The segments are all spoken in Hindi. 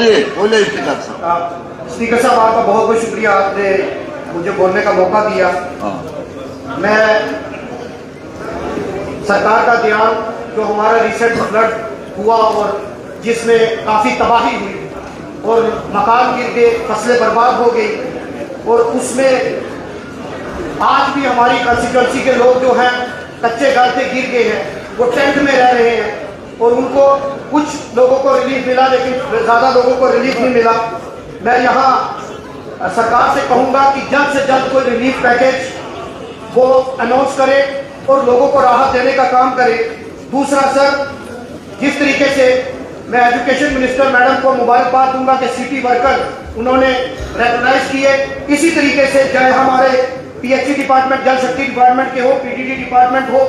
बोलिए बोलिए स्पीकर साहब। स्पीकर साहब, आपका बहुत बहुत शुक्रिया, आपने मुझे बोलने का मौका दिया। मैं सरकार का ध्यान, जो हमारा रिसेंट फ्लड हुआ और जिसमें काफी तबाही हुई और मकान गिर गए, फसलें बर्बाद हो गई, और उसमें आज भी हमारी कंस्टिट्यूएंसी के लोग जो हैं कच्चे घर से गिर गए हैं, वो टेंट में रह रहे हैं और उनको कुछ लोगों को रिलीफ मिला, लेकिन ज़्यादा लोगों को रिलीफ नहीं मिला। मैं यहाँ सरकार से कहूँगा कि जल्द से जल्द कोई रिलीफ पैकेज वो अनाउंस करे और लोगों को राहत देने का काम करे। दूसरा सर, जिस तरीके से मैं एजुकेशन मिनिस्टर मैडम को मुबारकबाद दूंगा कि सिटी वर्कर उन्होंने रेकग्नाइज किए, इसी तरीके से चाहे हमारे पीएचई डिपार्टमेंट, जल शक्ति डिपार्टमेंट के हो, पीडीडी डिपार्टमेंट हो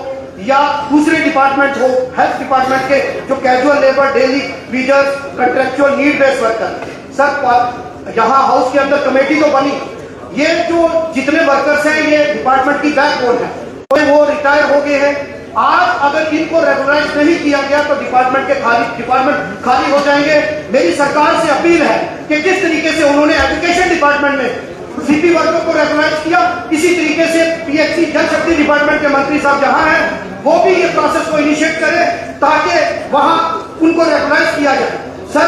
या दूसरे डिपार्टमेंट हो, हेल्थ डिपार्टमेंट के जो casual labour, daily wagers, contractual need based worker, sir यहाँ हाउस के अंदर कमेटी तो बनी, ये जो जितने वर्कर्स हैं ये डिपार्टमेंट की बैकबोन है, तो वो रिटायर हो गए हैं। आज अगर इनको रेगुलराइज नहीं किया गया तो डिपार्टमेंट खाली हो जाएंगे। मेरी सरकार से अपील है कि जिस तरीके से उन्होंने एजुकेशन डिपार्टमेंट में सीपी वर्कर को रेगुलराइज किया, इसी तरीके से पीएचई जल शक्ति डिपार्टमेंट के मंत्री साहब जहां हैं वो भी ये प्रोसेस को इनिशिएट करें ताकि वहां उनको रेगुलराइज किया जाए। सर,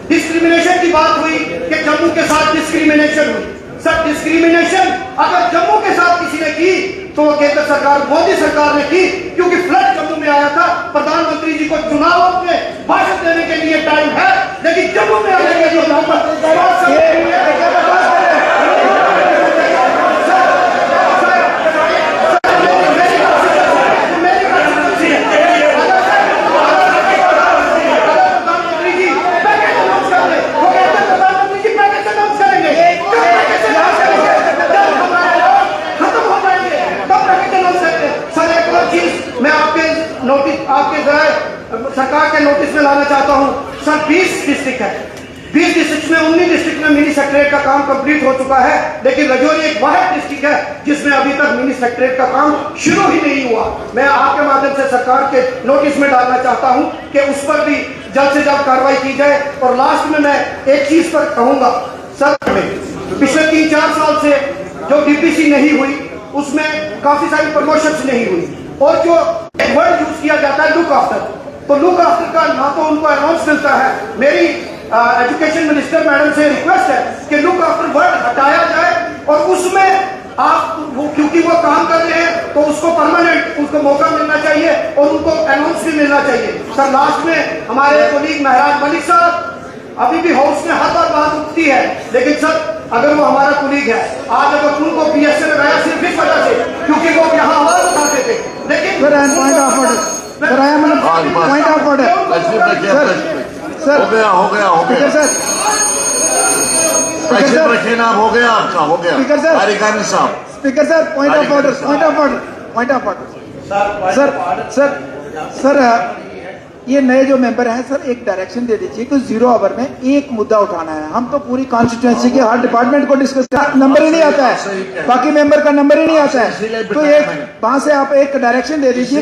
डिस्क्रिमिनेशन की बात हुई कि जम्मू के साथ डिस्क्रिमिनेशन हुई। सर, डिस्क्रिमिनेशन अगर जम्मू के साथ किसी ने की तो वो केंद्र सरकार, मोदी सरकार ने की, क्योंकि फ्लड जम्मू में आया था। प्रधानमंत्री जी को चुनाव में भाषण देने के लिए टाइम है, लेकिन जम्मू में आने के लिए आपके जरा सरकार के नोटिस में लाना चाहता हूं। सर, 20 डिस्ट्रिक्ट है, 20 डिस्ट्रिक्ट में 19 डिस्ट्रिक्ट में मिनी सेक्रेटरीट का काम कंप्लीट हो चुका है, लेकिन राजौरी एक वाहिद डिस्ट्रिक्ट है जिसमें अभी तक मिनी सेक्रेटरीट का काम शुरू ही नहीं हुआ। मैं आपके माध्यम से सरकार के नोटिस में डालना चाहता हूं कि उस पर भी जल्द से जल्द कार्रवाई की जाए। और लास्ट में मैं एक चीज पर कहूंगा, सर पिछले 3-4 साल से जो डीपीसी नहीं हुई उसमें काफी सारी प्रमोशंस नहीं हुई, और जो वर्ड यूज किया जाता है लुक आफ्टर, तो लुक आफ्टर का ना तो उनको अनाउंस मिलता है। मेरी एजुकेशन मिनिस्टर मैडम से रिक्वेस्ट है कि लुक आफ्टर वर्ड हटाया जाए और उसमें आप क्योंकि वो काम कर रहे हैं तो उसको परमानेंट उसको मौका मिलना चाहिए और उनको अनाउंस भी मिलना चाहिए। सर, लास्ट में हमारे कोलीग महराज मलिक साहब, अभी भी हाउस में हर बार बात उठती है, लेकिन सर अगर वो हमारा कुलीग है, आज अगर उनको पीएसए लगाया सिर्फ इस वजह से क्योंकि वो यहाँ आवाज उठाते थे, लेकिन पॉइंट ऑफ ऑर्डर हो गया सर, रखिए ना, हो गया आपका, हो गया अधिकारी साहब। Speaker sir, point of order sir, ये नए जो मेंबर हैं सर, एक डायरेक्शन दे दीजिए कि 0 आवर में एक मुद्दा उठाना है। हम तो पूरी कॉन्स्टिट्यूएंसी के हर डिपार्टमेंट को डिस्कस नंबर ही नहीं आता है, बाकी मेंबर का नंबर ही नहीं आता है, तो एक वहां से आप एक डायरेक्शन दे दीजिए